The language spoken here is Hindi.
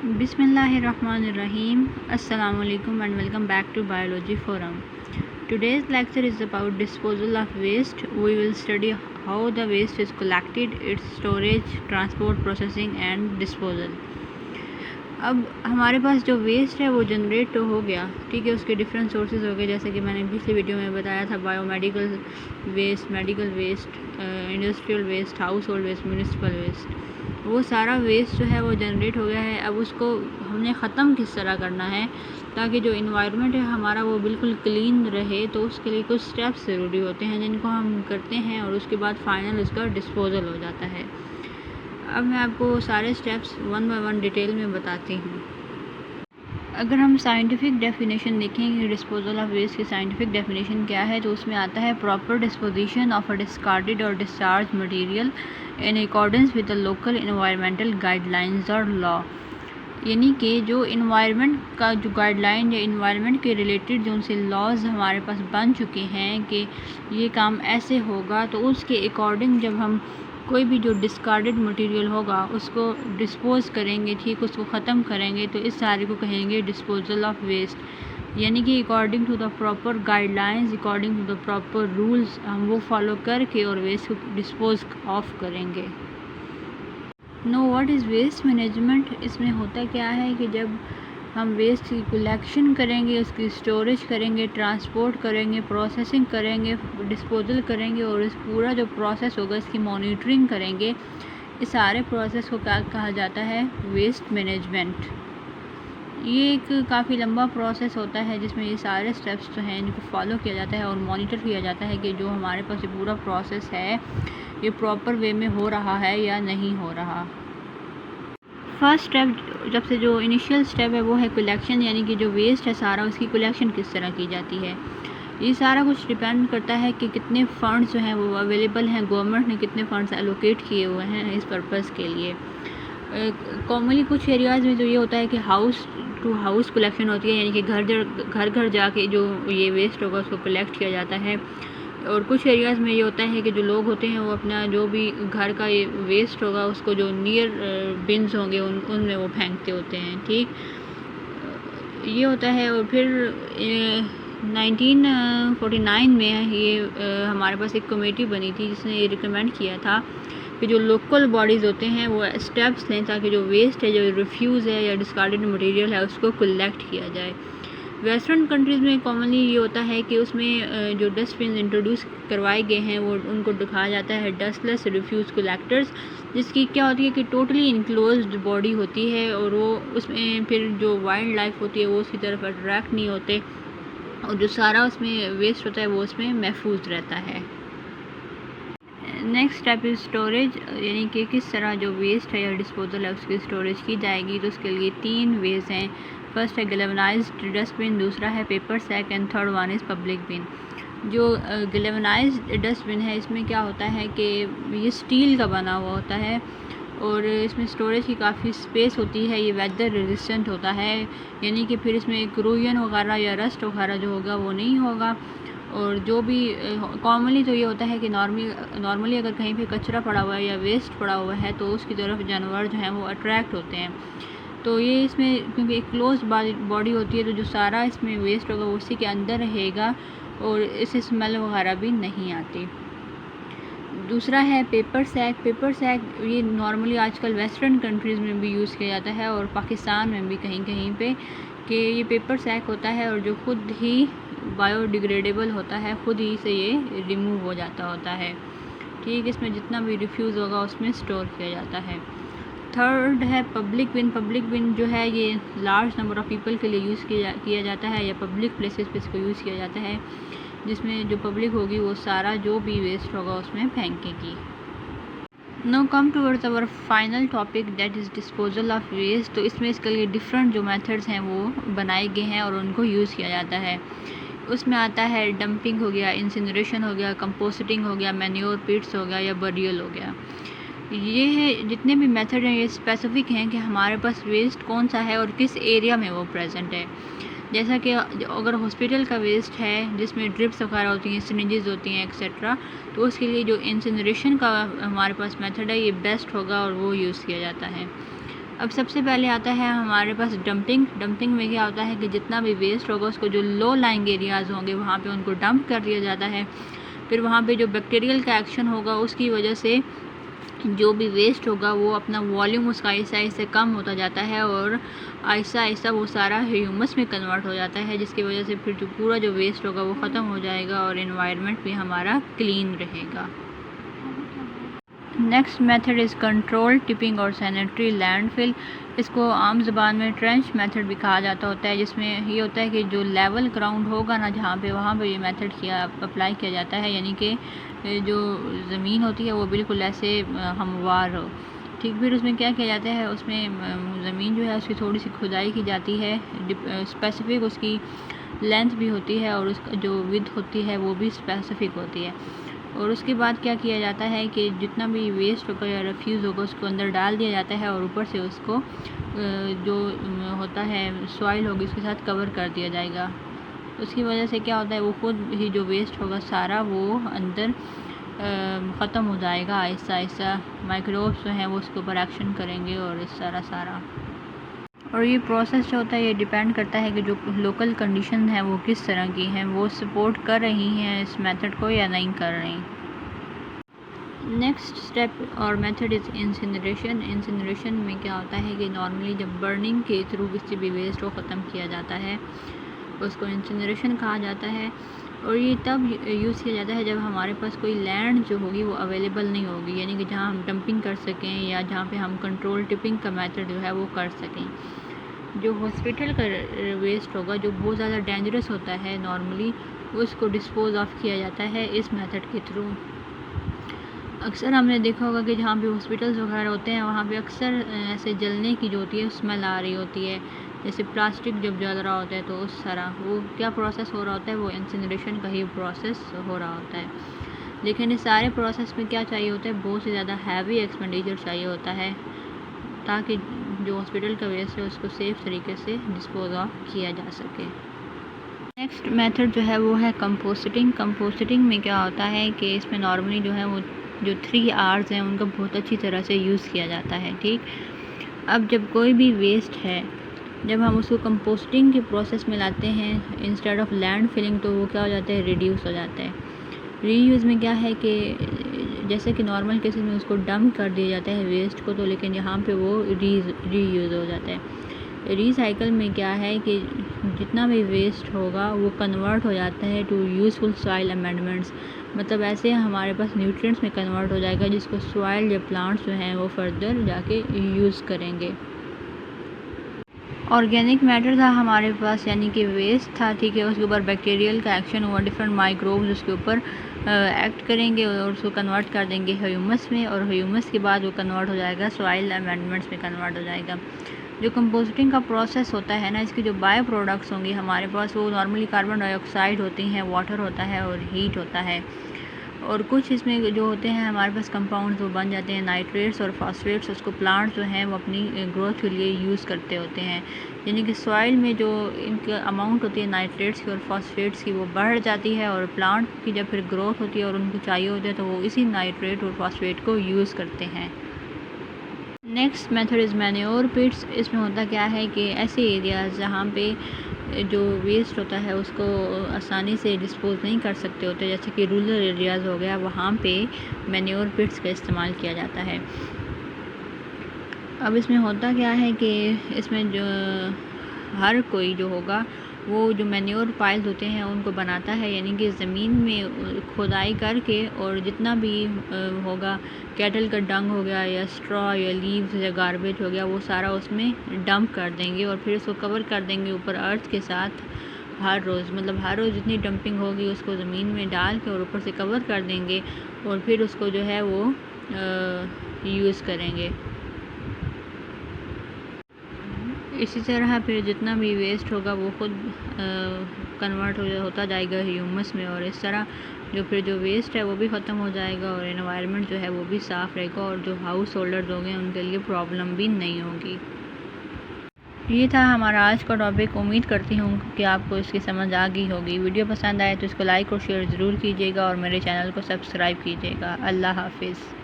Bismillahirrahmanirrahim. Assalamu alaikum and welcome back to Biology Forum. Today's lecture is about disposal of waste. We will study how the waste is collected, its storage, transport, processing and disposal. अब हमारे पास जो वेस्ट है वो जनरेट तो हो गया, ठीक है। उसके डिफरेंट सोर्सेज हो गए, जैसे कि मैंने पिछली वीडियो में बताया था, biomedical waste, medical waste, industrial waste, household waste, municipal waste. वो सारा वेस्ट जो है वो जनरेट हो गया है। अब उसको हमने ख़त्म किस तरह करना है ताकि जो इन्वायरमेंट है हमारा वो बिल्कुल क्लीन रहे, तो उसके लिए कुछ स्टेप्स ज़रूरी होते हैं जिनको हम करते हैं और उसके बाद फाइनल उसका डिस्पोज़ल हो जाता है। अब मैं आपको सारे steps one by one detail में बताती हूँ। अगर हम साइंटिफिक डेफिनेशन देखेंगे डिस्पोजल ऑफ वेस्ट की साइंटिफिक डेफिनेशन क्या है, तो उसमें आता है proper disposition of a discarded और discharge material in accordance with the local environmental guidelines और लॉ। यानी कि जो इन्वायरमेंट का जो गाइडलाइन या इन्वायरमेंट के रिलेटेड जो उनसे लॉज हमारे पास बन चुके हैं कि ये काम ऐसे होगा, तो उसके अकॉर्डिंग जब हम कोई भी जो डिस्कार्डेड मटेरियल होगा उसको डिस्पोज करेंगे, ठीक, उसको ख़त्म करेंगे, तो इस सारे को कहेंगे डिस्पोजल ऑफ वेस्ट। यानी कि according to the proper guidelines, according to the proper rules हम वो फॉलो करके और वेस्ट को डिस्पोज ऑफ करेंगे। Know what is waste management. इसमें होता क्या है कि जब हम वेस्ट की कलेक्शन करेंगे, उसकी स्टोरेज करेंगे, ट्रांसपोर्ट करेंगे, प्रोसेसिंग करेंगे, डिस्पोजल करेंगे और इस पूरा जो प्रोसेस होगा इसकी मॉनिटरिंग करेंगे, इस सारे प्रोसेस को क्या कहा जाता है? Waste management. ये एक काफ़ी लंबा प्रोसेस होता है जिसमें ये सारे स्टेप्स जो हैं इनको फॉलो किया जाता है और मॉनिटर किया जाता है कि जो हमारे पास ये पूरा प्रोसेस है ये प्रॉपर वे में हो रहा है या नहीं हो रहा। फर्स्ट स्टेप, जब से जो इनिशियल स्टेप है वो है कलेक्शन, यानी कि जो वेस्ट है सारा उसकी कलेक्शन किस तरह की जाती है। ये सारा कुछ डिपेंड करता है कि कितने फ़ंड्स जो हैं वो अवेलेबल हैं, गवर्नमेंट ने कितने फ़ंड्स एलोकेट किए हुए हैं इस पर्पज़ के लिए। कॉमनली कुछ एरियाज़ में जो ये होता है कि हाउस टू हाउस कलेक्शन होती है, यानी कि घर घर जाके जो ये वेस्ट होगा उसको कलेक्ट किया जाता है। और कुछ एरियाज़ में ये होता है कि जो लोग होते हैं वो अपना जो भी घर का ये वेस्ट होगा उसको जो नियर बिन्स होंगे उनमें वो फेंकते होते हैं, ठीक, ये होता है। और फिर 1949 में ये हमारे पास एक कमेटी बनी थी जिसने ये रिकमेंड किया था कि जो लोकल बॉडीज़ होते हैं वो स्टेप्स लें ताकि जो वेस्ट है, जो रिफ्यूज़ है या डिस्कार्डेड मटेरियल है उसको कलेक्ट किया जाए। वेस्टर्न कंट्रीज़ में कॉमनली ये होता है कि उसमें जो डस्टबिन इंट्रोड्यूस करवाए गए हैं वो उनको दिखाया जाता है डस्टलेस रिफ्यूज़ कलेक्टर्स, जिसकी क्या होती है कि टोटली इनक्लोज्ड बॉडी होती है और वो उसमें फिर जो वाइल्ड लाइफ होती है वो उसकी तरफ अट्रैक्ट नहीं होते और जो सारा उसमें वेस्ट होता है वो उसमें महफूज रहता है। नेक्स्ट स्टेप इज़ स्टोरेज, यानी कि किस तरह जो वेस्ट है या डिस्पोजल है उसकी स्टोरेज की जाएगी। तो उसके लिए 3 वेज़ हैं। फर्स्ट है गैल्वेनाइज्ड डस्टबिन, दूसरा है paper sack and third one is public bin. जो गैल्वेनाइज्ड डस्टबिन है इसमें क्या होता है कि ये स्टील का बना हुआ होता है और इसमें स्टोरेज की काफ़ी स्पेस होती है। ये वेदर रेजिस्टेंट होता है, यानी कि फिर इसमें क्रोजन वगैरह या रस्ट वगैरह जो होगा वो नहीं होगा। और जो भी कॉमनली तो ये होता है कि नॉर्मली अगर कहीं पे कचरा पड़ा हुआ है या वेस्ट पड़ा हुआ है तो उसकी तरफ जानवर जो हैं वो अट्रैक्ट होते हैं। तो ये इसमें क्योंकि एक क्लोज बॉडी होती है तो जो सारा इसमें वेस्ट होगा वो उसी के अंदर रहेगा और इससे स्मेल वगैरह भी नहीं आती। दूसरा है पेपर सैक। पेपर सैक ये नॉर्मली आजकल वेस्टर्न कंट्रीज़ में भी यूज़ किया जाता है और पाकिस्तान में भी कहीं कहीं पे कि ये पेपर सैक होता है और जो खुद ही बायोडिग्रेडेबल होता है, खुद ही से ये रिमूव हो जाता होता है, ठीक। इसमें जितना भी रिफ्यूज़ होगा उसमें स्टोर किया जाता है। थर्ड है पब्लिक बिन। पब्लिक बिन जो है ये लार्ज नंबर ऑफ़ पीपल के लिए यूज़ किया जाता है या पब्लिक प्लेसेस पे इसको यूज़ किया जाता है, जिसमें जो पब्लिक होगी वो सारा जो भी वेस्ट होगा उसमें फेंकेगी। Now come towards our final topic that is disposal of waste. तो इसमें इसके लिए डिफरेंट जो मेथड्स हैं वो बनाए गए हैं और उनको यूज़ किया जाता है। उसमें आता है डंपिंग हो गया, इंसिनरेशन हो गया, कंपोस्टिंग हो गया, मैन्योर पिट्स हो गया या बरियल हो गया। ये है जितने भी मेथड हैं ये स्पेसिफिक हैं कि हमारे पास वेस्ट कौन सा है और किस एरिया में वो प्रेजेंट है। जैसा कि अगर हॉस्पिटल का वेस्ट है जिसमें ड्रिप्स वगैरह होती हैं, सिरिंजेस होती हैं एक्सेट्रा, तो उसके लिए जो इंसिनरेशन का हमारे पास मेथड है ये बेस्ट होगा और वो यूज़ किया जाता है। अब सबसे पहले आता है हमारे पास डंपिंग में क्या होता है कि जितना भी वेस्ट होगा उसको जो लो लाइंग एरियाज़ होंगे वहाँ पे उनको डंप कर दिया जाता है। फिर वहाँ पे जो बैक्टीरियल का एक्शन होगा उसकी वजह से जो भी वेस्ट होगा वो अपना वॉल्यूम उसका आहिस्ता आहिस्ता कम होता जाता है और आहिस्ता आहिस्ता वो सारा ह्यूमस में कन्वर्ट हो जाता है, जिसकी वजह से फिर जो पूरा जो वेस्ट होगा वो ख़त्म हो जाएगा और एनवायरनमेंट भी हमारा क्लीन रहेगा। Next method is control tipping और सैनिटरी लैंडफिल। इसको आम ज़बान में ट्रेंच मेथड भी कहा जाता होता है, जिसमें ये होता है कि जो लेवल ग्राउंड होगा ना जहाँ पे वहाँ पे ये मेथड अप्लाई किया जाता है, यानी कि जो ज़मीन होती है वो बिल्कुल ऐसे हमवार हो। ठीक, फिर उसमें क्या किया जाता है, उसमें ज़मीन जो है उसकी थोड़ी सी खुदाई की जाती है, स्पेसिफिक उसकी लेंथ भी होती है और उसका जो विड्थ होती है वो भी स्पेसिफिक होती है। और उसके बाद क्या किया जाता है कि जितना भी वेस्ट होगा या रिफ्यूज़ होगा उसको अंदर डाल दिया जाता है और ऊपर से उसको जो होता है सॉइल होगी उसके साथ कवर कर दिया जाएगा। उसकी वजह से क्या होता है, वो खुद ही जो वेस्ट होगा सारा वो अंदर ख़त्म हो जाएगा आहिस्ता आहिस्ता। माइक्रोब्स जो हैं वो उसके ऊपर एक्शन करेंगे और इस सारा और ये प्रोसेस जो होता है ये डिपेंड करता है कि जो लोकल कंडीशन है वो किस तरह की हैं, वो सपोर्ट कर रही हैं इस मेथड को या नहीं कर रही। नेक्स्ट स्टेप और मेथड इज़ इंसिनरेशन। इंसिनरेशन में क्या होता है कि नॉर्मली जब बर्निंग के थ्रू किसी भी वेस्ट को ख़त्म किया जाता है उसको इंसिनरेशन कहा जाता है। और ये तब यूज़ किया जाता है जब हमारे पास कोई लैंड जो होगी वो अवेलेबल नहीं होगी, यानी कि जहाँ हम डंपिंग कर सकें या जहाँ पे हम कंट्रोल टिपिंग का मेथड जो है वो कर सकें। जो हॉस्पिटल का वेस्ट होगा जो बहुत ज़्यादा डेंजरस होता है नॉर्मली उसको डिस्पोज ऑफ किया जाता है इस मेथड के थ्रू। अक्सर हमने देखा होगा कि जहाँ भी हॉस्पिटल्स वगैरह होते हैं वहाँ पे अक्सर ऐसे जलने की जो होती है स्मेल आ रही होती है, जैसे प्लास्टिक जब जल रहा होता है तो उस तरह वो क्या प्रोसेस हो रहा होता है, वो इंसिनरेशन का ही प्रोसेस हो रहा होता है। लेकिन इस सारे प्रोसेस में क्या चाहिए होता है, बहुत ही ज़्यादा हैवी एक्सपेंडिचर चाहिए होता है ताकि जो हॉस्पिटल का वेस्ट है उसको सेफ़ तरीके से डिस्पोज ऑफ किया जा सके। नेक्स्ट मेथड जो है वो है कंपोस्टिंग। कंपोस्टिंग में क्या होता है कि इसमें नॉर्मली जो है वो जो 3 R's हैं उनका बहुत अच्छी तरह से यूज़ किया जाता है। ठीक, अब जब कोई भी वेस्ट है जब हम उसको कंपोस्टिंग के प्रोसेस में लाते हैं इंस्टेड ऑफ लैंड फिलिंग तो वो क्या हो जाता है, रिड्यूस हो जाता है। रीयूज़ में क्या है कि जैसे कि नॉर्मल केसेस में उसको डंप कर दिया जाता है वेस्ट को, तो लेकिन यहाँ पे वो रीयूज़ हो जाता है। रीसाइकल में क्या है कि जितना भी वेस्ट होगा वो कन्वर्ट हो जाता है टू यूज़फुल सॉइल अमेंडमेंट्स, मतलब ऐसे हमारे पास न्यूट्रिएंट्स में कन्वर्ट हो जाएगा जिसको सॉइल या प्लांट्स जो हैं वो फर्दर जाके यूज़ करेंगे। ऑर्गेनिक मैटर था हमारे पास, यानी कि वेस्ट था, ठीक है, उसके ऊपर बैक्टीरियल का एक्शन हुआ, डिफरेंट माइक्रोब्स उसके ऊपर एक्ट करेंगे और उसको कन्वर्ट कर देंगे ह्यूमस में, और ह्यूमस के बाद वो कन्वर्ट हो जाएगा सॉइल अमेंडमेंट्स में कन्वर्ट हो जाएगा। जो कंपोस्टिंग का प्रोसेस होता है ना, इसकी जो बायो प्रोडक्ट्स होंगी हमारे पास वो नॉर्मली कार्बन डाइऑक्साइड होती हैं, वाटर होता है और हीट होता है, और कुछ इसमें जो होते हैं हमारे पास कंपाउंड्स वो बन जाते हैं नाइट्रेट्स और फॉस्फेट्स, उसको प्लांट्स जो हैं वो अपनी ग्रोथ के लिए यूज़ करते होते हैं। यानी कि सॉइल में जो इनका अमाउंट होती है नाइट्रेट्स की और फॉस्फेट्स की वो बढ़ जाती है, और प्लांट की जब फिर ग्रोथ होती है और उनको चाहिए होता है तो वो इसी नाइट्रेट और फॉस्फेट को यूज़ करते हैं। Next method is manure pits. इसमें होता क्या है कि ऐसे एरियाज़ जहाँ पे जो वेस्ट होता है उसको आसानी से डिस्पोज नहीं कर सकते होते, जैसे कि रूरल एरियाज़ हो गया, वहाँ पे मैन्योर पिट्स का इस्तेमाल किया जाता है। अब इसमें होता क्या है कि इसमें जो हर कोई जो होगा वो जो मैन्योर पाइल्स होते हैं उनको बनाता है, यानी कि ज़मीन में खुदाई करके और जितना भी होगा कैटल का डंग हो गया या स्ट्रॉ या लीव्स या गार्बेज हो गया वो सारा उसमें डंप कर देंगे और फिर उसको कवर कर देंगे ऊपर अर्थ के साथ हर रोज़, मतलब हर रोज़ जितनी डंपिंग होगी उसको ज़मीन में डाल के और ऊपर से कवर कर देंगे और फिर उसको जो है वो यूज़ करेंगे। इसी तरह फिर जितना भी वेस्ट होगा वो खुद कन्वर्ट होता जाएगा ह्यूमस में, और इस तरह जो वेस्ट है वो भी ख़त्म हो जाएगा और एनवायरनमेंट जो है वो भी साफ़ रहेगा, और जो हाउस होल्डर्स होंगे उनके लिए प्रॉब्लम भी नहीं होगी। ये था हमारा आज का टॉपिक। उम्मीद करती हूँ कि आपको इसकी समझ आ गई होगी। वीडियो पसंद आए तो इसको लाइक और शेयर ज़रूर कीजिएगा और मेरे चैनल को सब्सक्राइब कीजिएगा। अल्लाह हाफिज़।